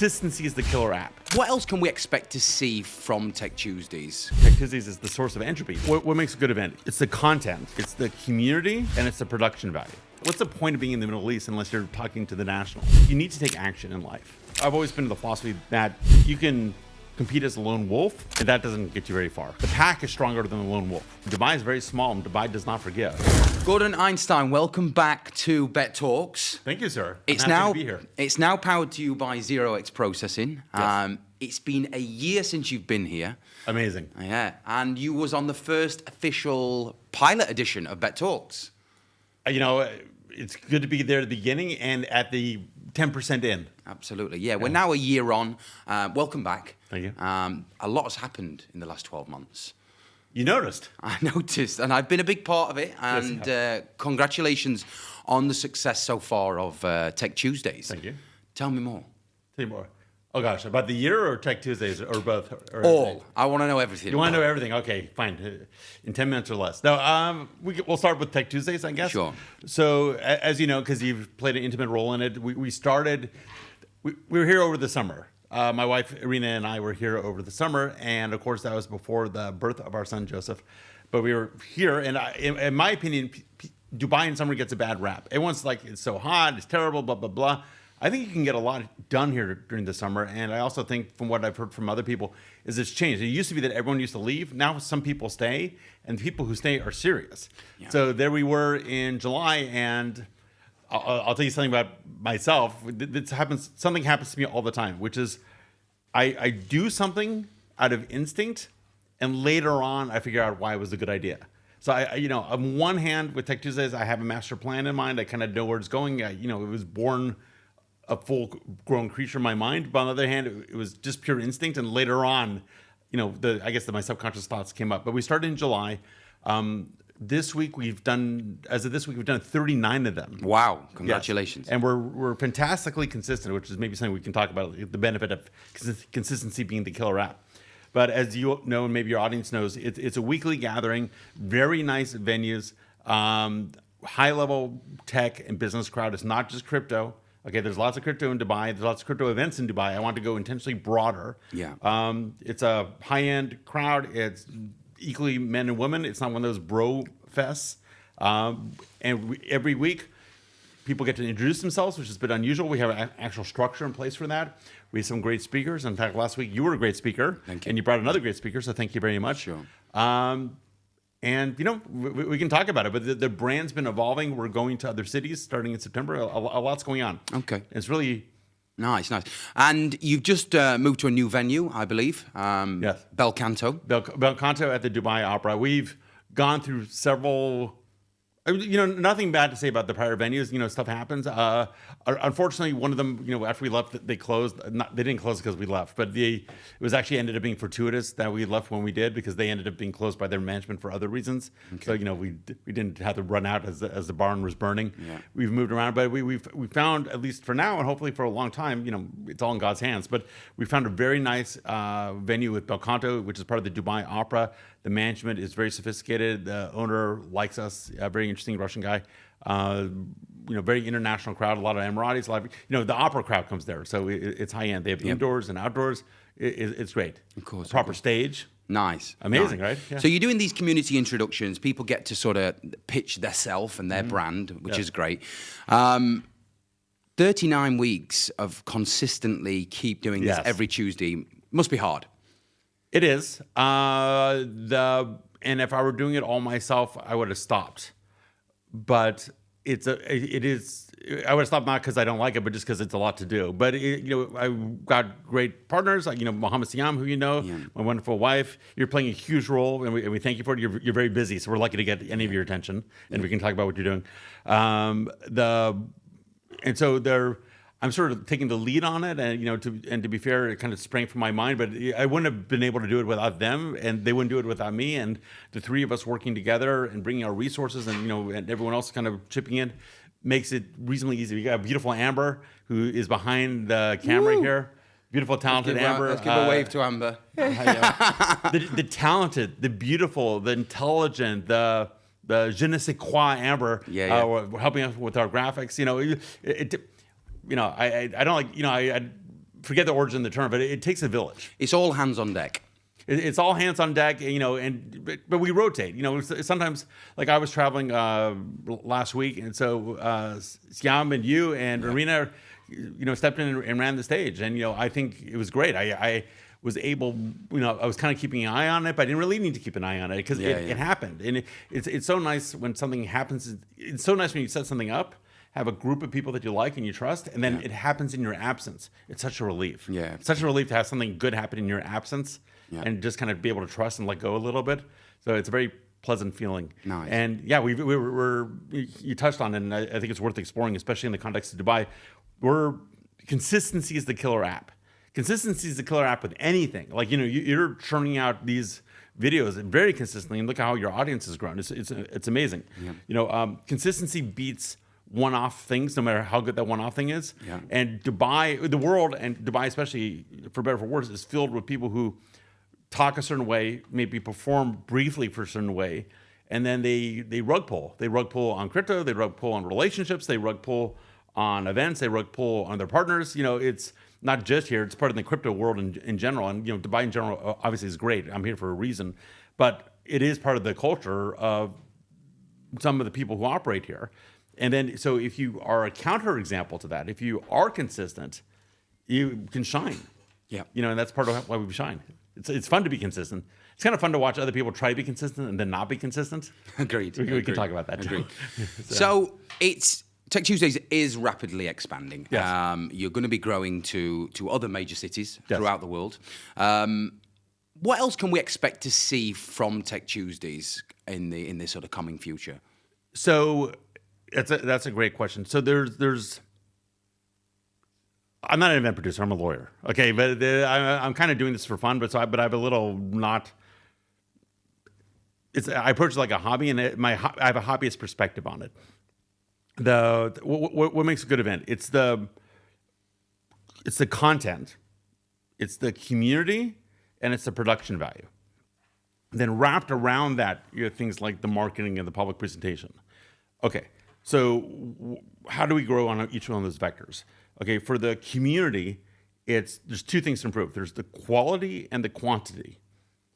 consistency is the killer app. What else can we expect to see from Tech Tuesdays? Tech Tuesdays is the source of entropy. What makes a good event? It's the content, it's the community, and it's the production value. What's the point of being in the Middle East unless you're talking to the national? You need to take action in life. I've always been of the philosophy that you can compete as a lone wolf, and that doesn't get you very far. The pack is stronger than the lone wolf. Dubai is very small, and Dubai does not forgive. Gordon Einstein, welcome back to Bet Talks. Thank you, sir. It's I'm happy to be here. It's now powered to you by 0x Processing. Yes. It's been a year since you've been here. Amazing. Yeah, and you was on the first official pilot edition of Bet Talks. It's good to be there at the beginning and at the 10% in. Absolutely, yeah. We're now a year on. Welcome back. Thank you. A lot has happened in the last 12 months. You noticed. I noticed, and I've been a big part of it. And congratulations on the success so far of Tech Tuesdays. Thank you. Tell me more. Tell you more. Oh gosh, about the year or Tech Tuesdays or both? Or All. everything? I want to know everything. You want to know everything? Okay, fine. In 10 minutes or less. No, we'll start with Tech Tuesdays, I guess. Sure. So, as you know, because you've played an intimate role in it, we were here over the summer. My wife, Irina, and I were here over the summer. And, of course, that was before the birth of our son, Joseph. But we were here. And in my opinion, Dubai in summer gets a bad rap. Everyone's like, it's so hot, it's terrible, blah, blah, blah. I think you can get a lot done here during the summer. And I also think from what I've heard from other people is it's changed. It used to be that everyone used to leave. Now some people stay, and the people who stay are serious. Yeah. So there we were in July, and I'll tell you something about myself. Something happens to me all the time, which is I do something out of instinct, and later on I figure out why it was a good idea. So on one hand, with Tech Tuesdays, I have a master plan in mind. I kind of know where it's going. It was born a full-grown creature in my mind. But on the other hand, it was just pure instinct. And later on, I guess my subconscious thoughts came up. But we started in July. This week we've done 39 of them. Wow! Congratulations. Yes. And we're fantastically consistent, which is maybe something we can talk about. The benefit of consistency being the killer app. But as you know, and maybe your audience knows, it's a weekly gathering. Very nice venues. High-level tech and business crowd. It's not just crypto. Okay, there's lots of crypto in Dubai. There's lots of crypto events in Dubai. I want to go intentionally broader. Yeah. It's a high-end crowd. It's equally men and women. It's not one of those bro fests. Every week, people get to introduce themselves, which is a bit unusual. We have an actual structure in place for that. We have some great speakers. In fact, last week you were a great speaker. Thank you. And you brought another great speaker, so thank you very much. Sure. And we can talk about it, but the brand's been evolving. We're going to other cities starting in September. A lot's going on. Okay. It's really nice. And you've just moved to a new venue, I believe. Yes. Bel Canto. Bel Canto at the Dubai Opera. We've gone through several. Nothing bad to say about the prior venues. Stuff happens. Unfortunately, one of them, after we left, they closed. They didn't close because we left, but it was actually ended up being fortuitous that we left when we did, because they ended up being closed by their management for other reasons. Okay. So we didn't have to run out as the barn was burning. Yeah. We've moved around, but we found, at least for now and hopefully for a long time, it's all in God's hands. But we found a very nice venue with Bel Canto, which is part of the Dubai Opera. The management is very sophisticated. The owner likes us. A very interesting Russian guy. Very international crowd. A lot of Emiratis. The opera crowd comes there, so it's high end. They have indoors and outdoors. It's great. Of course. Proper stage. Nice. Amazing, nice. Right? Yeah. So you're doing these community introductions. People get to sort of pitch their self and their brand, which is great. 39 weeks of consistently keep doing this every Tuesday must be hard. It is. And if I were doing it all myself, I would have stopped. But it is. I would have stopped not because I don't like it, but just because it's a lot to do. But I've got great partners, like Mohammed Siam, who my wonderful wife. You're playing a huge role, and we thank you for it. You're very busy, so we're lucky to get any of your attention, and we can talk about what you're doing. I'm sort of taking the lead on it, and to be fair, it kind of sprang from my mind. But I wouldn't have been able to do it without them, and they wouldn't do it without me. And the three of us working together and bringing our resources, and and everyone else kind of chipping in, makes it reasonably easy. We got beautiful Amber, who is behind the camera here. Beautiful, talented Amber. Let's give a wave to Amber. The talented, the beautiful, the intelligent, the je ne sais quoi Amber. Helping us with our graphics. I don't like, forget the origin of the term, but it takes a village. It's all hands on deck. It's all hands on deck, but we rotate. Sometimes, like I was traveling last week, and so Siam and you and Irina, stepped in and ran the stage, and I think it was great. I was able, I was kind of keeping an eye on it, but I didn't really need to keep an eye on it because it happened, and it's so nice when something happens. It's so nice when you set something up, have a group of people that you like and you trust, and then it happens in your absence. It's such a relief. Yeah. It's such a relief to have something good happen in your absence. Yeah. And just kind of be able to trust and let go a little bit. So it's a very pleasant feeling. Nice. And you touched on it, and I think it's worth exploring, especially in the context of Dubai. Consistency is the killer app. Consistency is the killer app with anything. Like, you're churning out these videos very consistently, and look at how your audience has grown. It's amazing. Yeah. Consistency beats one-off things, no matter how good that one-off thing is. Yeah. And Dubai, the world, and Dubai especially, for better or for worse, is filled with people who talk a certain way, maybe perform briefly for a certain way, and then they rug pull. They rug pull on crypto, they rug pull on relationships, they rug pull on events, they rug pull on their partners. It's not just here, it's part of the crypto world in general. And Dubai in general obviously is great. I'm here for a reason. But it is part of the culture of some of the people who operate here. And then, so if you are a counterexample to that, if you are consistent, you can shine. Yeah. And that's part of why we shine. It's fun to be consistent. It's kind of fun to watch other people try to be consistent and then not be consistent. Agreed. We can talk about that too. So it's Tech Tuesdays is rapidly expanding. Yes. You're going to be growing to other major cities Yes. throughout the world. What else can we expect to see from Tech Tuesdays in the sort of coming future? So that's a great question. So there's I'm not an event producer. I'm a lawyer. Okay, but I'm kind of doing this for fun. But I have a little not. I approach it like a hobby, and I have a hobbyist perspective on it. What makes a good event? It's the content, it's the community, and it's the production value. Then wrapped around that, you have things like the marketing and the public presentation. Okay, so how do we grow on each one of those vectors? Okay, for the community, there's two things to improve. There's the quality and the quantity.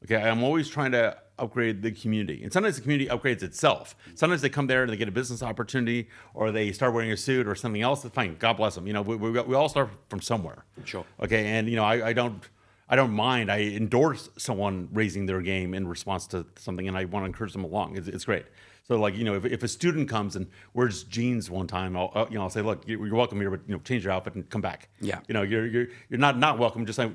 Okay, I'm always trying to upgrade the community. And sometimes the community upgrades itself. Sometimes they come there and they get a business opportunity, or they start wearing a suit or something else. That's fine. God bless them. We all start from somewhere. Sure. Okay, and I don't mind. I endorse someone raising their game in response to something, and I want to encourage them along. It's great. So, like, if a student comes and wears jeans one time, I'll say, look, you're welcome here, but change your outfit and come back. Yeah. You're not welcome. Just like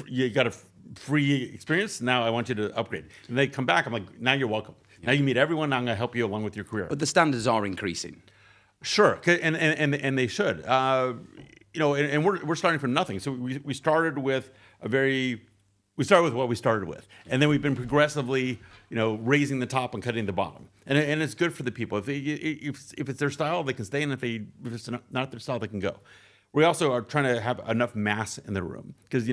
you got a free experience. Now I want you to upgrade. And they come back. I'm like, now you're welcome. Yeah. Now you meet everyone. I'm going to help you along with your career. But the standards are increasing. Sure, and they should. And we're starting from nothing. So we started with what we started with, and then we've been progressively, raising the top and cutting the bottom, and it's good for the people. If it's their style, they can stay, and if it's not their style, they can go. We also are trying to have enough mass in the room because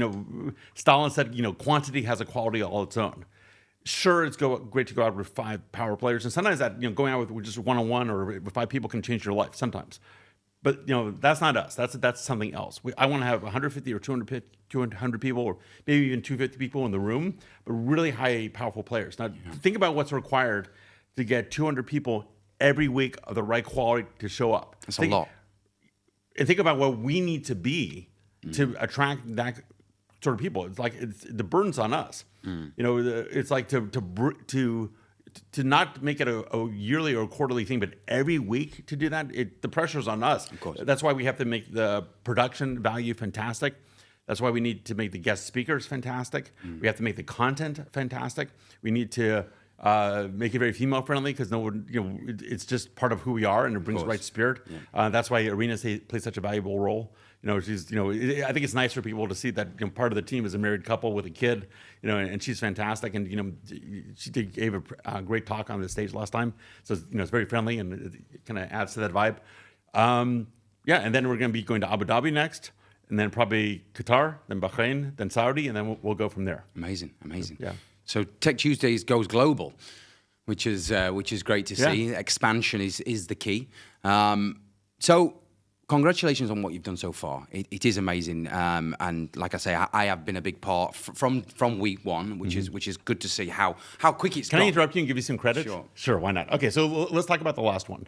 Stalin said quantity has a quality all its own. Sure, it's great to go out with 5 power players, and sometimes that going out with just one-on-one or with 5 people can change your life sometimes. But that's not us. That's something else. I want to have 150 or 200 people, or maybe even 250 people in the room, but really high, powerful players. Now, think about what's required to get 200 people every week of the right quality to show up. That's a lot. And think about what we need to be to attract that sort of people. It's like the burden's on us. It's like to not make it a yearly or quarterly thing, but every week to do that, the pressure's on us. Of course. That's why we have to make the production value fantastic. That's why we need to make the guest speakers fantastic. We have to make the content fantastic. We need to make it very female friendly because no one, it's just part of who we are, and it brings the right spirit. Yeah. That's why Irina plays such a valuable role. She's, I think it's nice for people to see that part of the team is a married couple with a kid, and she's fantastic. And, she gave a great talk on the stage last time. So, it's very friendly, and it kind of adds to that vibe. And then we're going to be going to Abu Dhabi next, and then probably Qatar, then Bahrain, then Saudi, and then we'll go from there. Amazing. Yeah. So Tech Tuesdays goes global, which is great to see. Expansion is the key. So Congratulations on what you've done so far. It is amazing, and like I say, I have been a big part from week one, which is good to see how quick it's Can gone. I interrupt you and give you some credit? Sure, why not? Okay, so let's talk about the last one,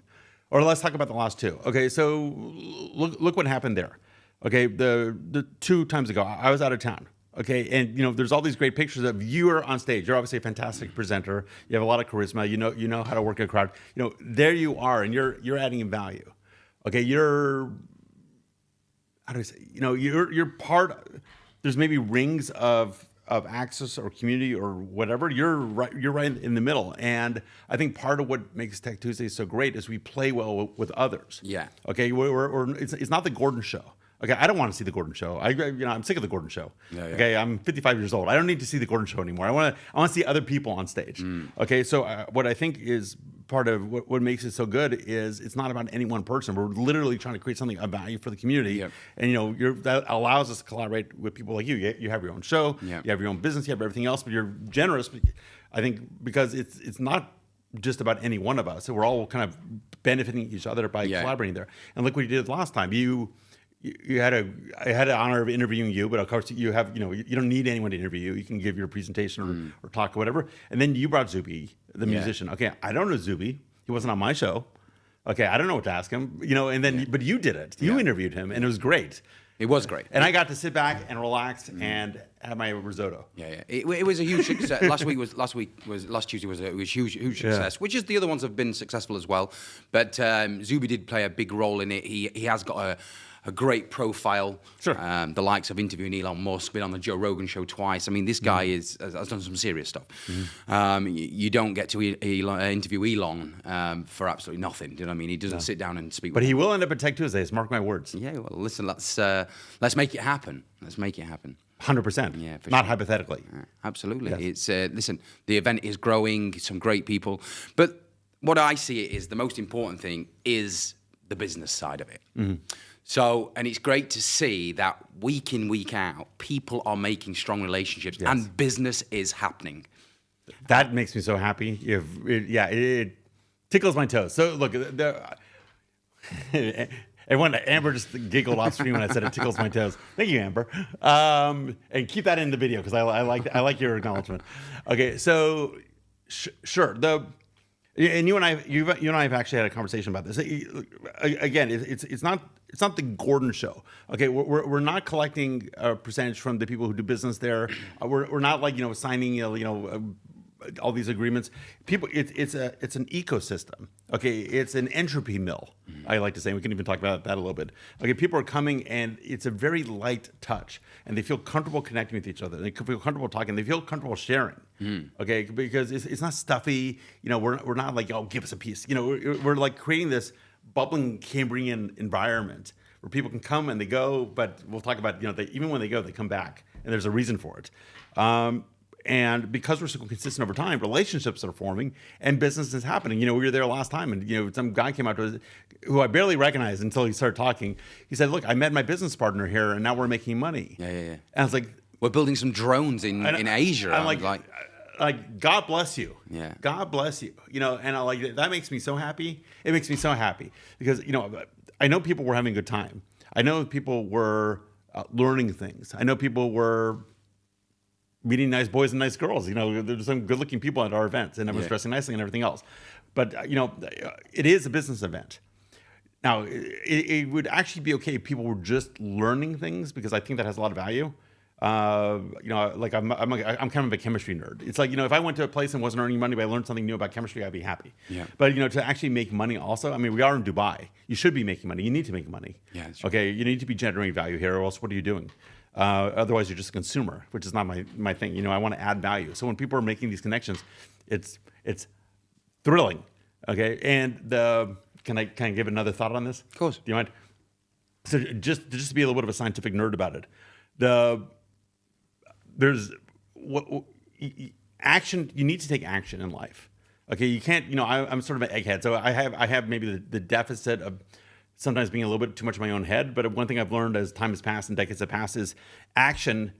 or let's talk about the last two. Okay, so look what happened there. Okay, the 2 times ago, I was out of town. Okay, and there's all these great pictures of you are on stage. You're obviously a fantastic presenter. You have a lot of charisma. You know how to work a crowd. There you are, and you're adding value. Okay, how do I say? You're part. There's maybe rings of access or community or whatever. You're right in the middle, and I think part of what makes Tech Tuesday so great is we play well with others. Yeah. Okay, it's not the Gordon Show. Okay, I don't want to see the Gordon Show. I'm sick of the Gordon Show. Yeah. Okay, I'm 55 years old. I don't need to see the Gordon Show anymore. I want to see other people on stage. Okay, so what I think is part of what makes it so good is it's not about any one person. We're literally trying to create something of value for the community, and that allows us to collaborate with people like you. You have your own show, you have your own business, you have everything else, but you're generous. I think because it's not just about any one of us. So we're all kind of benefiting each other by collaborating there. And look what you did last time. I had the honor of interviewing you, but of course you don't need anyone to interview you. You can give your presentation or talk or whatever. And then you brought Zuby, the musician. Okay, I don't know Zuby. He wasn't on my show. Okay, I don't know what to ask him. And then but you did it. You interviewed him, and it was great. It was great. And I got to sit back and relax and have my risotto. Yeah. It was a huge success. Last Tuesday was a huge success, which is the other ones have been successful as well. But Zuby did play a big role in it. He has got a great profile. Sure. The likes of interviewing Elon Musk, been on the Joe Rogan show twice. I mean, this guy has done some serious stuff. You don't get to interview Elon for absolutely nothing. Do you know what I mean? He doesn't sit down and speak. But he will end up at Tech Tuesdays. Mark my words. Yeah. Well, listen. Let's make it happen. Let's make it happen. 100%. Yeah, for not sure. hypothetically. Absolutely. Yes. It's listen. The event is growing. Some great people. But what I see it is the most important thing is the business side of it. So, and it's great to see that week in, week out, people are making strong relationships and business is happening. That makes me so happy. It tickles my toes. So look, Amber just giggled off screen when I said it tickles my toes. Thank you, Amber. And keep that in the video because I like your acknowledgement. Okay, so sure. And you and I have actually had a conversation about this. Again, it's not the Gordon Show. Okay, we're not collecting a percentage from the people who do business there. We're not like signing all these agreements. People, it's an ecosystem. Okay, it's an entropy mill. I like to say. We can even talk about that a little bit. Okay, people are coming and it's a very light touch, and they feel comfortable connecting with each other. They feel comfortable talking. They feel comfortable sharing. Okay, because it's not stuffy. We're not like, oh, give us a piece. We're like creating this bubbling Cambrian environment where people can come and they go, but we'll talk about, even when they go, they come back, and there's a reason for it. And because we're so consistent over time, relationships are forming and business is happening. We were there last time, and some guy came out to us who I barely recognized until he started talking. He said, "Look, I met my business partner here, and now we're making money." Yeah. And I was like, "We're building some drones in Asia." I'm like, God bless you. Yeah. God bless you. And I like that makes me so happy. It makes me so happy because I know people were having a good time. I know people were learning things. I know people were meeting nice boys and nice girls. There's some good-looking people at our events, and everyone's dressing nicely and everything else. But it is a business event. Now, it would actually be okay if people were just learning things, because I think that has a lot of value. Like I'm kind of a chemistry nerd. It's like, if I went to a place and wasn't earning money, but I learned something new about chemistry, I'd be happy. Yeah. But to actually make money also, I mean, we are in Dubai. You should be making money. You need to make money. Yeah, that's true. Okay. You need to be generating value here, or else what are you doing? Otherwise, you're just a consumer, which is not my thing. I want to add value. So when people are making these connections, it's thrilling. Okay. And can I give another thought on this? Of course. Do you mind? So just to be a little bit of a scientific nerd about it, there's action. You need to take action in life. Okay. You can't. I'm sort of an egghead, so I have maybe the deficit of sometimes being a little bit too much in my own head. But one thing I've learned as time has passed and decades have passed is action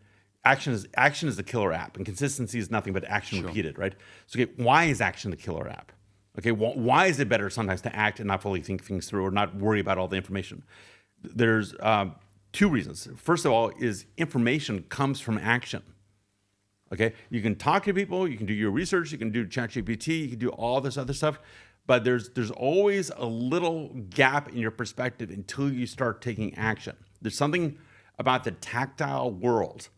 is the killer app, and consistency is nothing but action repeated, right? So why is action the killer app? Okay, why is it better sometimes to act and not fully think things through, or not worry about all the information? There's two reasons. First of all, is information comes from action. Okay, you can talk to people, you can do your research, you can do ChatGPT, you can do all this other stuff, but there's always a little gap in your perspective until you start taking action. There's something about the tactile world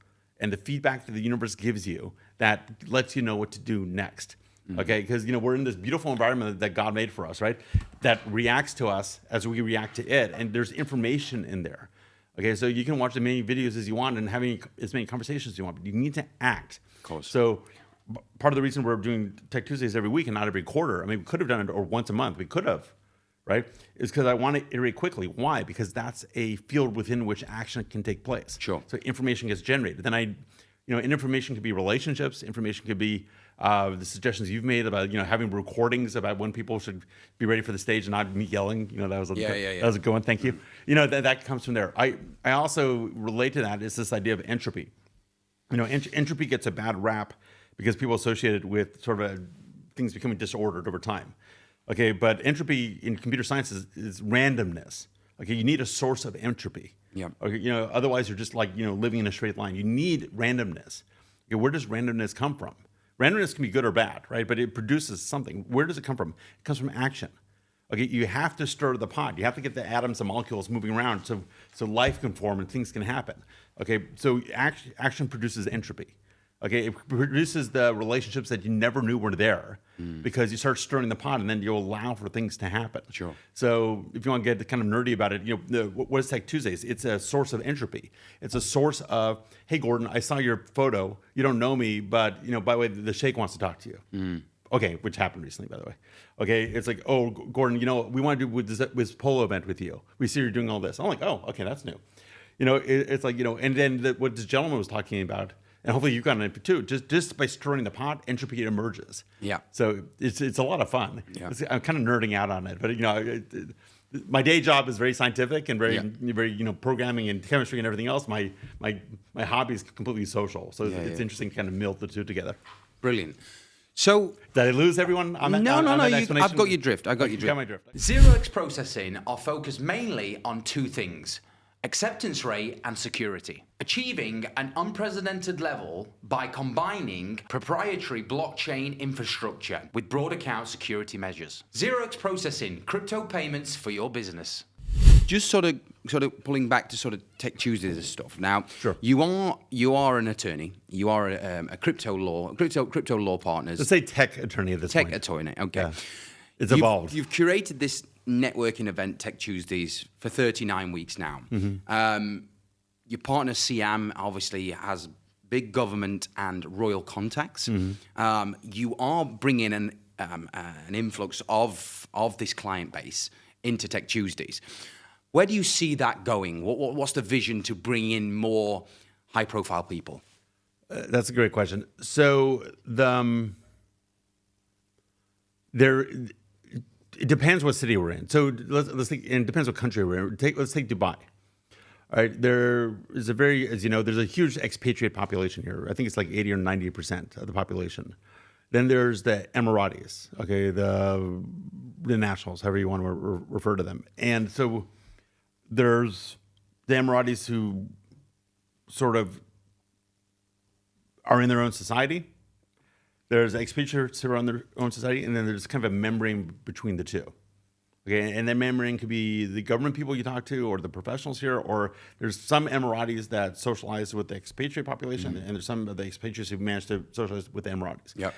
and the feedback that the universe gives you that lets you know what to do next. Okay, because we're in this beautiful environment that God made for us, right? That reacts to us as we react to it, and there's information in there. Okay, so you can watch as many videos as you want and having as many conversations as you want, but you need to act. Of course. So part of the reason we're doing Tech Tuesdays every week and not every quarter, I mean, we could have done it or once a month. We could have, right? Is because I want to iterate quickly. Why? Because that's a field within which action can take place. Sure. So information gets generated. Then information could be relationships. Information could be the suggestions you've made about having recordings about when people should be ready for the stage and not me yelling. That was that was a good one. Thank you. That comes from there. I also relate to that is this idea of entropy. Entropy gets a bad rap because people associate it with sort of things becoming disordered over time. Okay, but entropy in computer science is randomness. Okay, you need a source of entropy. Yeah. Okay, otherwise you're just like living in a straight line. You need randomness. Okay, where does randomness come from? Randomness can be good or bad, right? But it produces something. Where does it come from? It comes from action. Okay, you have to stir the pot. You have to get the atoms and molecules moving around so life can form and things can happen. Okay, so action produces entropy. Okay, it produces the relationships that you never knew were there because you start stirring the pot and then you allow for things to happen. Sure. So if you want to get kind of nerdy about it, what is Tech Tuesdays? It's a source of entropy. It's a source of, hey, Gordon, I saw your photo. You don't know me, but by the way, the Sheikh wants to talk to you. Okay, which happened recently, by the way. Okay, it's like, oh, Gordon, we want to do this polo event with you. We see you're doing all this. I'm like, oh, okay, that's new. It's like, and then what this gentleman was talking about, and hopefully you've gotten it too. Just by stirring the pot, entropy emerges. Yeah. So it's a lot of fun. Yeah. I'm kind of nerding out on it, but my day job is very scientific and very programming and chemistry and everything else. My hobby is completely social. So it's interesting to kind of meld the two together. Brilliant. So did I lose everyone on that? No. Explanation? I've got your drift. Got my drift. 0x processing are focused mainly on two things: acceptance rate and security. Achieving an unprecedented level by combining proprietary blockchain infrastructure with broad account security measures. 0x processing, crypto payments for your business. Just sort of pulling back to sort of Tech Tuesdays and stuff. Now, sure. You are an attorney. You are a crypto law partners. Let's say tech attorney at this point. Tech attorney. Okay. Yeah. It's evolved. You've curated this networking event, Tech Tuesdays, for 39 weeks now. Mm-hmm. Your partner, Siam, obviously has big government and royal contacts. Mm-hmm. You are bringing an influx of this client base into Tech Tuesdays. Where do you see that going? What's the vision to bring in more high-profile people? That's a great question. So it depends what city we're in. So let's think, and it depends what country we're in. Let's take Dubai. All right, there is there's a huge expatriate population here. I think it's like 80 or 90% of the population. Then there's the Emiratis, okay, the nationals, however you want to refer to them. And so there's the Emiratis who sort of are in their own society. There's expatriates who are on their own society, and then there's kind of a membrane between the two. Okay, and that membrane could be the government people you talk to, or the professionals here, or there's some Emiratis that socialize with the expatriate population, and there's some of the expatriates who manage to socialize with the Emiratis. Yep.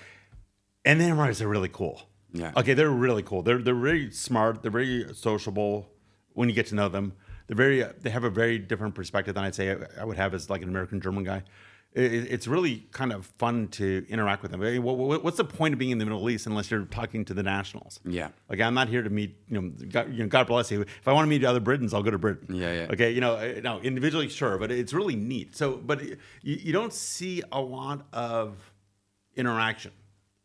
And the Emiratis are really cool. Yeah. Okay, they're really cool. They're very smart. They're very sociable when you get to know them. They have a very different perspective than I'd say I would have as like an American German guy. It's really kind of fun to interact with them. I mean, what's the point of being in the Middle East unless you're talking to the nationals? Yeah. Like, I'm not here to meet, God bless you. If I want to meet other Britons, I'll go to Britain. Yeah. Okay, no, individually, sure, but it's really neat. So, but you don't see a lot of interaction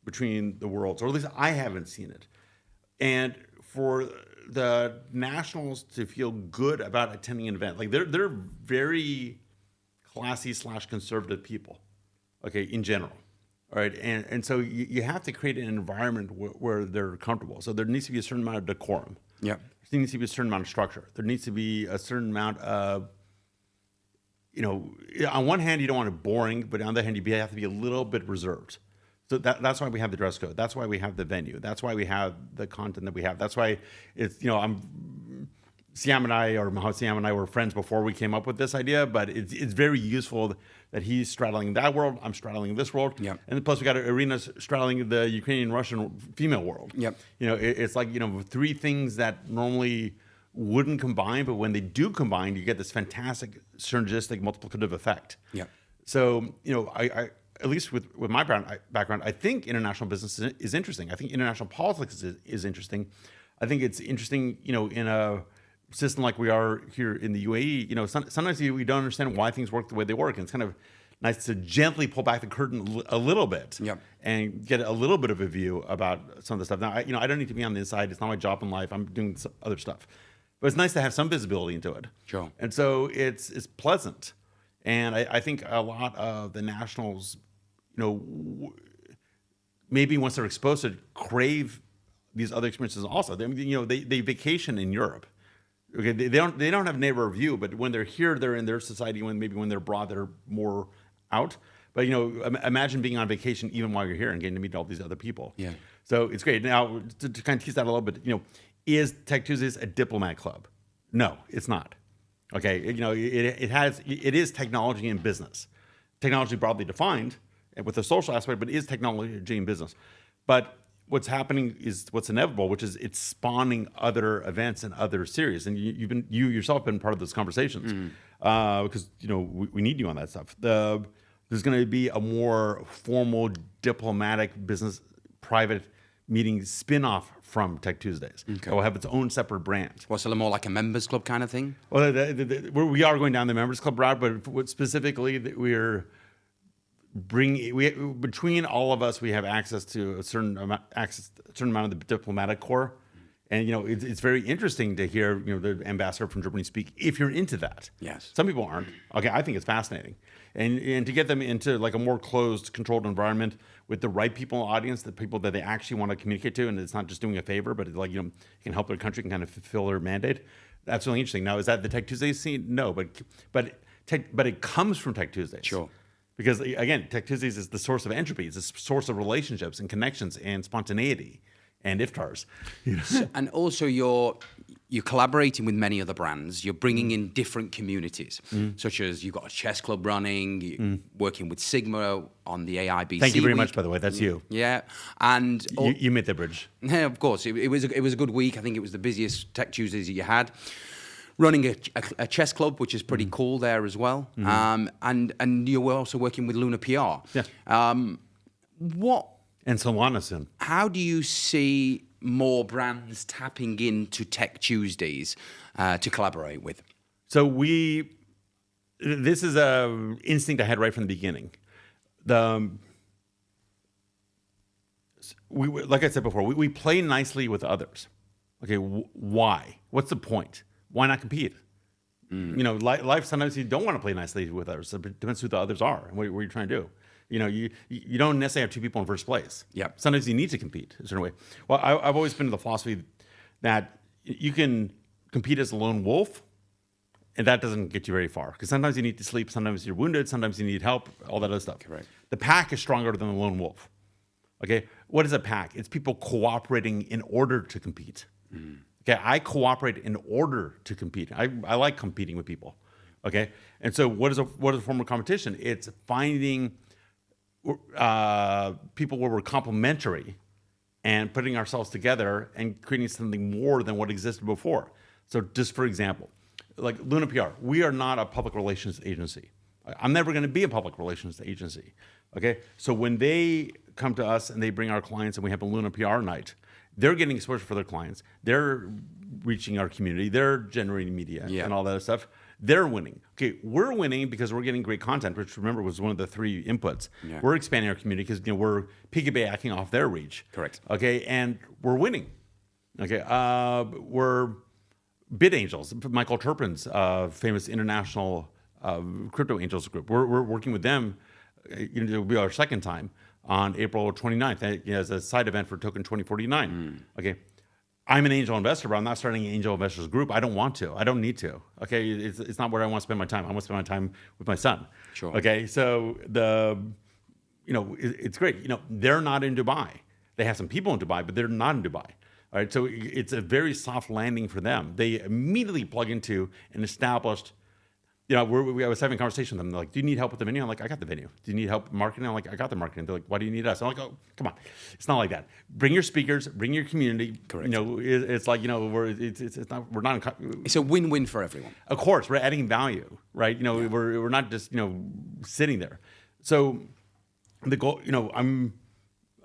between the worlds, or at least I haven't seen it. And for the nationals to feel good about attending an event, like they're very classy / conservative people, okay, in general. All right, and so you have to create an environment where they're comfortable. So there needs to be a certain amount of decorum. Yeah. There needs to be a certain amount of structure. There needs to be a certain amount of, on one hand, you don't want it boring, but on the other hand, you have to be a little bit reserved. So that's why we have the dress code. That's why we have the venue. That's why we have the content that we have. That's why it's, Siam and I, or Mohammed Siam and I were friends before we came up with this idea, but it's very useful that he's straddling that world, I'm straddling this world. Yep. And plus we got Irina straddling the Ukrainian-Russian female world. Yep. It's like, three things that normally wouldn't combine, but when they do combine, you get this fantastic synergistic multiplicative effect. Yep. So, I at least with my background, I think international business is interesting. I think international politics is interesting. I think it's interesting, in a system like we are here in the UAE, sometimes we don't understand why things work the way they work. And it's kind of nice to gently pull back the curtain a little bit. Yep. And get a little bit of a view about some of the stuff. Now, I don't need to be on the inside. It's not my job in life. I'm doing some other stuff. But it's nice to have some visibility into it. Sure. And so it's pleasant. And I think a lot of the nationals, maybe once they're exposed to it, crave these other experiences also. They vacation in Europe. Okay, they don't have neighbor view, but when they're here, they're in their society. When they're abroad, they're more out. But imagine being on vacation even while you're here and getting to meet all these other people. Yeah. So it's great. Now to kind of tease that a little bit, is Tech Tuesdays a diplomat club? No, it's not. Okay, it is technology and business, technology broadly defined with a social aspect, but it is technology and business. But what's happening is what's inevitable, which is it's spawning other events and other series. And you yourself been part of those conversations because we need you on that stuff. There's going to be a more formal diplomatic business private meeting spin-off from Tech Tuesdays. Okay. It will have its own separate brand. What's it more like a members club kind of thing? Well, we are going down the members club route, but what specifically we're between all of us, we have access to a certain amount of the diplomatic corps, and it's very interesting to hear the ambassador from Germany speak if you're into that. Yes. Some people aren't. Okay, I think it's fascinating, and to get them into like a more closed, controlled environment with the right people in the audience, the people that they actually want to communicate to, and it's not just doing a favor, but like can help their country, can kind of fulfill their mandate. That's really interesting. Now, is that the Tech Tuesdays scene? No, but it comes from Tech Tuesdays. Sure. Because again, Tech Tuesdays is the source of entropy. It's the source of relationships and connections and spontaneity and iftars. And also you're collaborating with many other brands. You're bringing in different communities, such as you've got a chess club running, you're working with Sigma on the AIBC. Thank you very week. much, by the way. That's you. Yeah. And you made the bridge. Yeah, of course. It was a good week. I think it was the busiest Tech Tuesdays that you had. Running a chess club, which is pretty cool there as well. And you were also working with Luna PR. Yeah. And Solana soon. How do you see more brands tapping into Tech Tuesdays to collaborate with? So this is a instinct I had right from the beginning. Like I said before, we play nicely with others. Okay, why? What's the point? Why not compete? Life sometimes you don't want to play nicely with others. It depends who the others are and what you're trying to do. You don't necessarily have two people in first place. Yeah. Sometimes you need to compete in a certain way. Well, I've always been of the philosophy that you can compete as a lone wolf, and that doesn't get you very far. Because sometimes you need to sleep, sometimes you're wounded, sometimes you need help, all that other stuff. Correct. The pack is stronger than the lone wolf. Okay? What is a pack? It's people cooperating in order to compete. Okay, I cooperate in order to compete. I like competing with people. Okay, and so what is a form of competition? It's finding people where we're complementary and putting ourselves together and creating something more than what existed before. So just for example, like Luna PR, we are not a public relations agency. I'm never going to be a public relations agency. Okay, so when they come to us and they bring our clients and we have a Luna PR night, they're getting exposure for their clients. They're reaching our community. They're generating media and all that other stuff. They're winning. Okay, we're winning because we're getting great content, which remember was one of the 3 inputs. Yeah. We're expanding our community because we're piggybacking off their reach. Correct. Okay, and we're winning. Okay, we're Bid Angels, Michael Turpin's famous international crypto angels group. We're working with them. It'll be our second time. on April 29th as a side event for Token 2049. Okay. I'm an angel investor, but I'm not starting an angel investors group. I don't want to. I don't need to. Okay. It's not where I want to spend my time. I want to spend my time with my son. Sure. Okay. So it's great. They're not in Dubai. They have some people in Dubai, but they're not in Dubai. All right. So it's a very soft landing for them. They immediately plug into an established. I was having a conversation with them. They're like, "Do you need help with the venue?" I'm like, "I got the venue." "Do you need help marketing?" I'm like, "I got the marketing." They're like, "Why do you need us?" I'm like, "Oh, come on, it's not like that. Bring your speakers, bring your community." Correct. It's like we're not. It's a win-win for everyone. Of course, we're adding value, right? We're not just sitting there. So the goal, I'm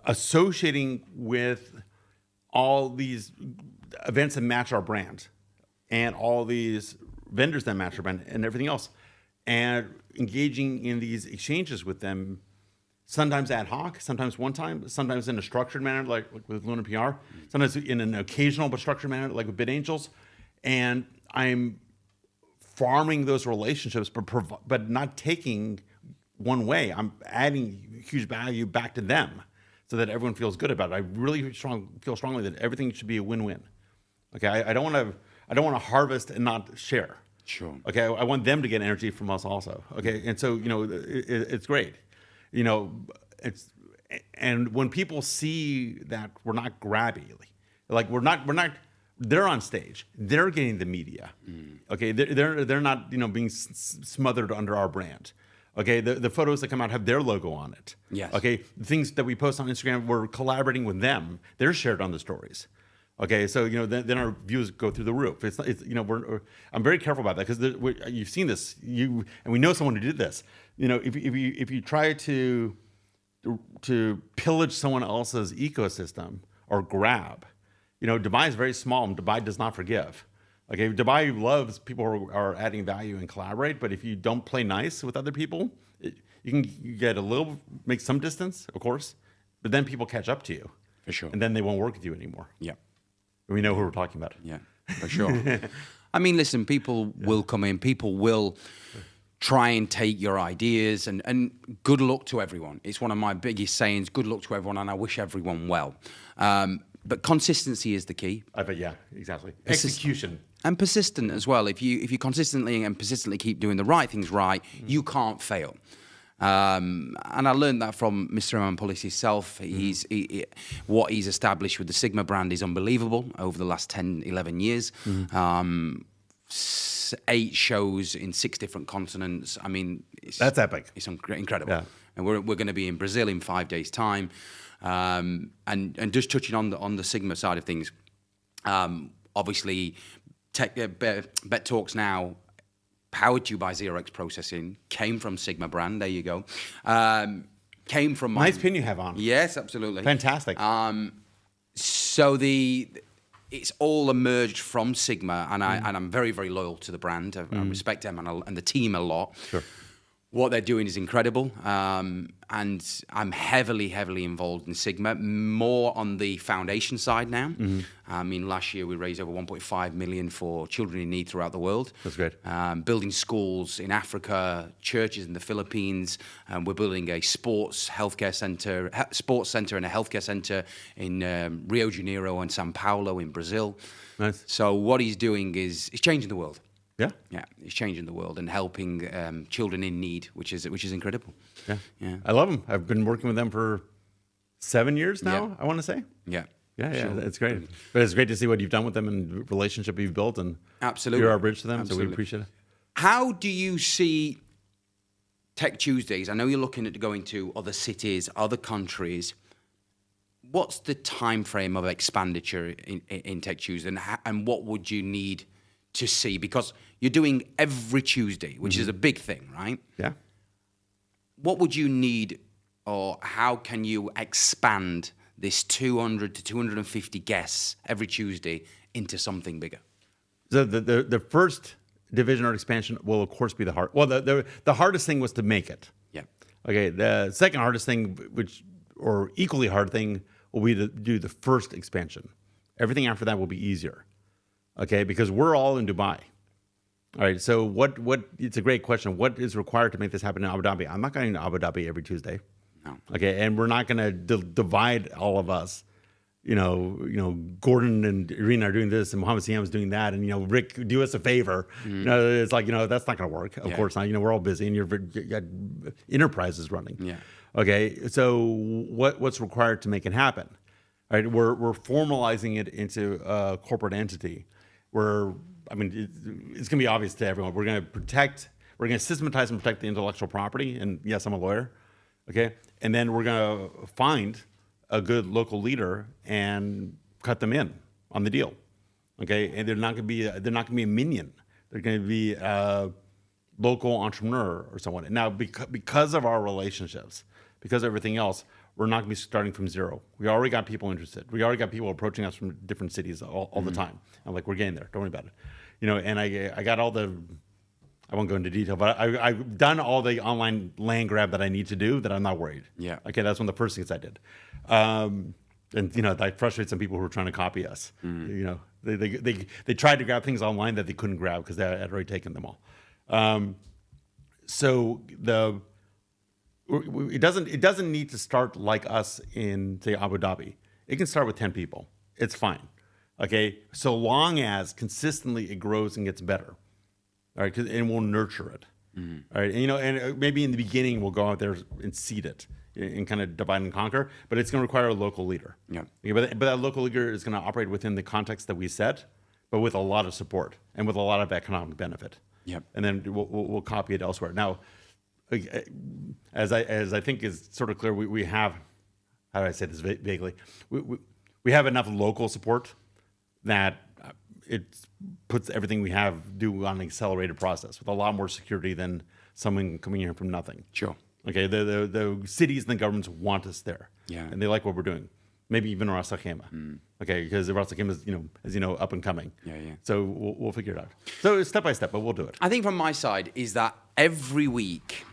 associating with all these events that match our brand, and all these vendors that match our brand and everything else, and engaging in these exchanges with them, sometimes ad hoc, sometimes one time, sometimes in a structured manner, like with Lunar PR, sometimes in an occasional but structured manner, like with Bid Angels. And I'm farming those relationships, but not taking one way. I'm adding huge value back to them so that everyone feels good about it. I really feel strongly that everything should be a win-win. Okay, I don't want to harvest and not share. Sure. Okay, I want them to get energy from us also. Okay, and so it's great. And when people see that we're not grabby, like we're not. They're on stage. They're getting the media. Okay, they're not being smothered under our brand. Okay, the photos that come out have their logo on it. Yes. Okay, the things that we post on Instagram, we're collaborating with them. They're shared on the stories. Okay, so then our views go through the roof. I'm very careful about that because you've seen this, and we know someone who did this. If you try to pillage someone else's ecosystem or grab, Dubai is very small and Dubai does not forgive. Okay, Dubai loves people who are adding value and collaborate, but if you don't play nice with other people, you can get make some distance, of course, but then people catch up to you. For sure. And then they won't work with you anymore. Yeah. We know who we're talking about. Yeah, for sure. I mean, listen, people will come in, people will try and take your ideas, and good luck to everyone. It's one of my biggest sayings, good luck to everyone, and I wish everyone well. But consistency is the key. Yeah, exactly. Execution. And persistent as well. If you consistently and persistently keep doing the right things right, you can't fail. And I learned that from Mr. Amapolis himself. What he's established with the Sigma brand is unbelievable over the last 10, 11 years. 8 shows in 6 different continents. I mean, that's epic. It's incredible. Yeah. And we're going to be in Brazil in 5 days' time. And just touching on the Sigma side of things, obviously, Bet Talks Now, powered to you by 0x Processing, came from Sigma brand. There you go. Came from nice pin you have on. Yes, absolutely. Fantastic. So it's all emerged from Sigma, and I'm very, very loyal to the brand. I respect them and the team a lot. Sure. What they're doing is incredible, and I'm heavily involved in Sigma, more on the foundation side now. I mean, last year we raised over 1.5 million for children in need throughout the world. That's great. Building schools in Africa, churches in the Philippines. We're building a sports center and a healthcare center in Rio de Janeiro and Sao Paulo in Brazil. Nice. So what he's doing is changing the world. Yeah, yeah, it's changing the world and helping children in need, which is incredible. Yeah, I love them. I've been working with them for 7 years now. Yeah. I want to say. Yeah, yeah, it's great. But it's great to see what you've done with them and the relationship you've built, and absolutely, you're our bridge to them. Absolutely. So we appreciate it. How do you see Tech Tuesdays? I know you're looking at going to other cities, other countries. What's the time frame of expenditure in Tech Tuesday, and what would you need to see? Because you're doing every Tuesday, which is a big thing, right? Yeah. What would you need, or how can you expand this 200 to 250 guests every Tuesday into something bigger? So the first division or expansion will, of course, be the hard. Well, the hardest thing was to make it. Yeah. Okay. The second hardest thing, or equally hard thing, will be to do the first expansion. Everything after that will be easier. Okay, because we're all in Dubai. All right, so it's a great question. What is required to make this happen in Abu Dhabi? I'm not going to Abu Dhabi every Tuesday. No. Okay, and we're not going to divide all of us. Gordon and Irina are doing this, and Mohammed Siam is doing that, and Rick, do us a favor. It's like that's not going to work. Of course not. We're all busy, and you got enterprises running. Yeah. Okay, so what's required to make it happen? All right, we're formalizing it into a corporate entity. It's going to be obvious to everyone. We're going to systematize and protect the intellectual property. And yes, I'm a lawyer. Okay, and then we're going to find a good local leader and cut them in on the deal. Okay, and they're not going to be a minion. They're going to be a local entrepreneur or someone. And now, because of our relationships, because of everything else, we're not going to be starting from zero. We already got people interested. We already got people approaching us from different cities all the time. I'm like, we're getting there. Don't worry about it. And I got all the. I won't go into detail, but I've done all the online land grab that I need to do. That I'm not worried. Yeah. Okay, that's one of the first things I did. And that frustrates some people who are trying to copy us. They tried to grab things online that they couldn't grab because they had already taken them all. It doesn't need to start like us in, say, Abu Dhabi. It can start with 10 people. It's fine. Okay, so long as consistently it grows and gets better. All right, and we'll nurture it. All right, and maybe in the beginning we'll go out there and seed it and kind of divide and conquer, but it's going to require a local leader. Yeah. Okay, but that local leader is going to operate within the context that we set, but with a lot of support and with a lot of economic benefit. Yep. And then we'll copy it elsewhere. Now, as I think is sort of clear, we have, how do I say this vaguely? We have enough local support that it puts everything we have do on an accelerated process with a lot more security than someone coming here from nothing. Sure. Okay, the cities and the governments want us there. Yeah. And they like what we're doing. Maybe even Ras Al Khaimah. Okay, because Ras Al Khaimah is, as you know, up and coming. Yeah. So we'll figure it out. So step by step, but we'll do it. I think from my side is that every week,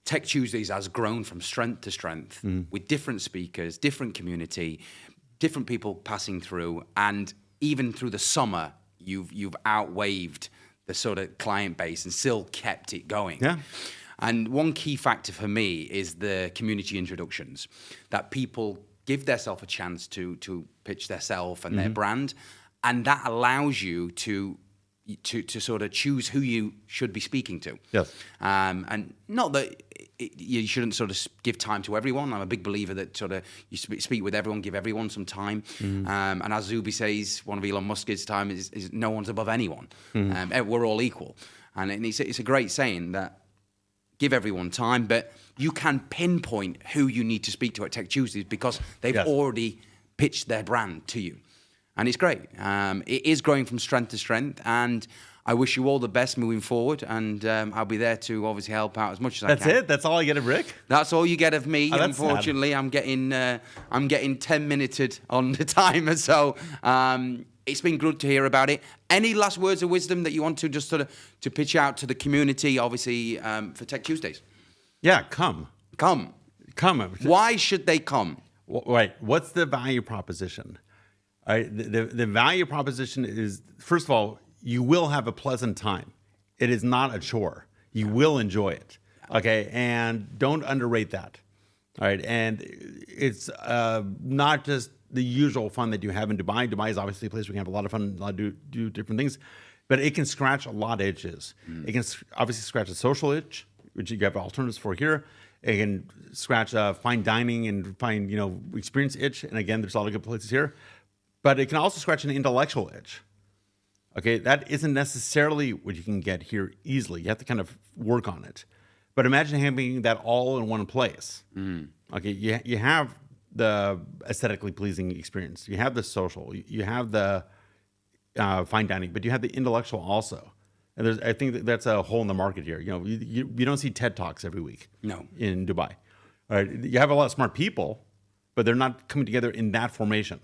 Tech Tuesdays has grown from strength to strength with different speakers, different community, different people passing through, and even through the summer, you've outwaved the sort of client base and still kept it going. Yeah. And one key factor for me is the community introductions, that people give themselves a chance to pitch themselves and their brand, and that allows you to sort of choose who you should be speaking to. Yes. And not that you shouldn't sort of give time to everyone. I'm a big believer that sort of you speak with everyone, give everyone some time. And as Zuby says, one of Elon Musk's time is no one's above anyone. We're all equal. And it's a great saying that give everyone time, but you can pinpoint who you need to speak to at Tech Tuesdays because they've already pitched their brand to you. And it's great. It is growing from strength to strength, and I wish you all the best moving forward, and I'll be there to obviously help out as much as I can. That's it? That's all I get of Rick? That's all you get of me. Oh, unfortunately, sad. I'm getting 10-minuted on the timer, so it's been good to hear about it. Any last words of wisdom that you want to just sort of to pitch out to the community, obviously, for Tech Tuesdays? Yeah, come. Why should they come? Right. What's the value proposition? All right. The value proposition is, first of all, you will have a pleasant time. It is not a chore. You will enjoy it. Okay. And don't underrate that. All right. And it's not just the usual fun that you have in Dubai. Dubai is obviously a place where you can have a lot of fun, do different things, but it can scratch a lot of itches. It can obviously scratch a social itch, which you have alternatives for here. It can scratch fine dining and fine, experience itch. And again, there's a lot of good places here, but it can also scratch an intellectual itch. Okay, that isn't necessarily what you can get here easily. You have to kind of work on it. But imagine having that all in one place. Okay, you have the aesthetically pleasing experience. You have the social. You have the fine dining, but you have the intellectual also. And I think that's a hole in the market here. You don't see TED Talks every week. No. In Dubai. All right, you have a lot of smart people, but they're not coming together in that formation.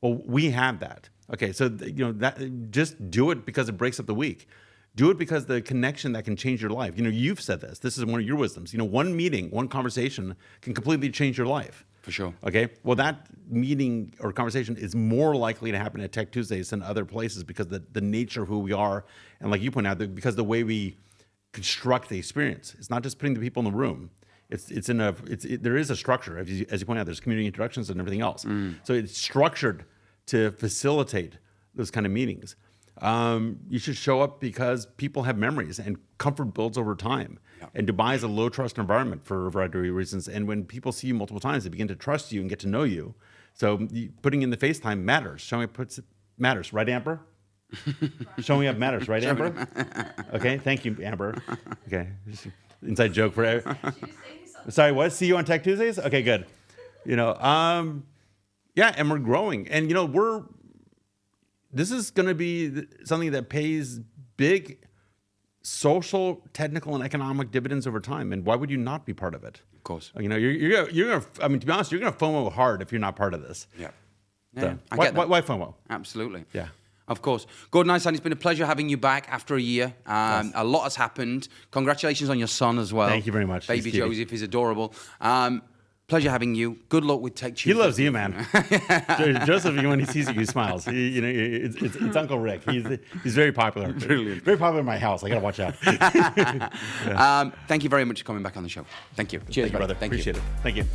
Well, we have that. Okay, so that just do it because it breaks up the week. Do it because the connection that can change your life. You've said this. This is one of your wisdoms. One meeting, one conversation can completely change your life. For sure. Okay. Well, that meeting or conversation is more likely to happen at Tech Tuesdays than other places because the nature of who we are, and like you point out, because the way we construct the experience, it's not just putting the people in the room. there is a structure, as you point out. There's community introductions and everything else. So it's structured to facilitate those kind of meetings. You should show up because people have memories, and comfort builds over time. Yeah. And Dubai is a low trust environment for a variety of reasons. And when people see you multiple times, they begin to trust you and get to know you. So putting in the FaceTime matters. Showing up matters, right, Amber? Showing up matters, right, Amber? Okay, thank you, Amber. Okay, inside joke for. Sorry, what? See you on Tech Tuesdays? Okay, good. Yeah, and we're growing, and this is going to be something that pays big social, technical, and economic dividends over time. And why would you not be part of it? Of course. You're gonna. I mean, to be honest, you're gonna FOMO hard if you're not part of this. Yeah. So, why FOMO? Absolutely. Yeah. Of course. Gordon Einstein, it's been a pleasure having you back after a year. Yes. A lot has happened. Congratulations on your son as well. Thank you very much. Baby Joseph is adorable. Pleasure having you. Good luck with Tech Tuesday. He loves you, man. Joseph, when he sees you, he smiles. It's Uncle Rick. He's very popular. Brilliant. Very popular in my house. I got to watch out. Thank you very much for coming back on the show. Thank you. Cheers, Thank you, brother. Thank Appreciate it. Thank you.